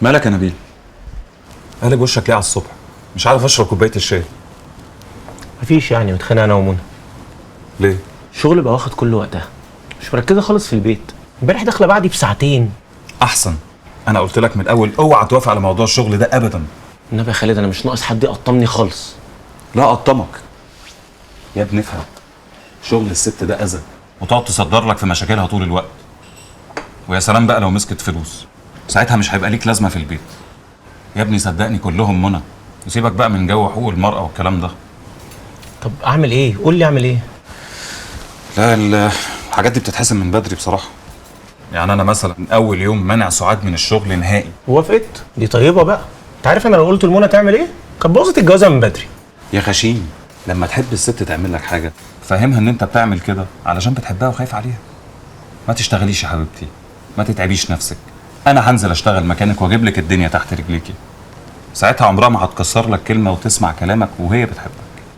مالك يا نبيل؟ قالب وشك ليه على الصبح؟ مش عارف اشرب كوبايه الشاي. مفيش يعني، متخانق انا ومنى. ليه؟ الشغل بقى واخد كل وقتها، مش مركزه خالص في البيت. امبارح داخله بعدي بساعتين. احسن. انا قلت لك من الاول اوعى توافق على موضوع الشغل ده ابدا. النبي يا خالد، انا مش ناقص حد يقطمني خالص. لا اقطمك يا ابني، افهم. شغل الست ده اذى، وتقعد تصدر لك في مشاكلها طول الوقت. ويا سلام بقى لو مسكت فلوس، ساعتها مش هيبقى ليك لازمه في البيت. يا ابني صدقني كلهم منى، وسيبك بقى من جو حقوق المرأة والكلام ده. طب اعمل ايه؟ قول لي اعمل ايه. لا الحاجات دي بتتحسن من بدري بصراحة. يعني أنا مثلا من أول يوم منع سعاد من الشغل نهائي. وافقت؟ دي طيبه بقى. انت عارف انا لو قلت لمنى تعمل ايه كانت بوظت الجوازه من بدري. يا غشيم، لما تحب الست تعمل لك حاجة فهمها إن أنت بتعمل كده علشان بتحبها وخايف عليها. ما تشتغليش يا حبيبتي، ما تتعبيش نفسك. أنا هنزل أشتغل مكانك وأجيب لك الدنيا تحت رجليكي. ساعتها عمرها ما هتكسر لك كلمة وتسمع كلامك وهي بتحبك.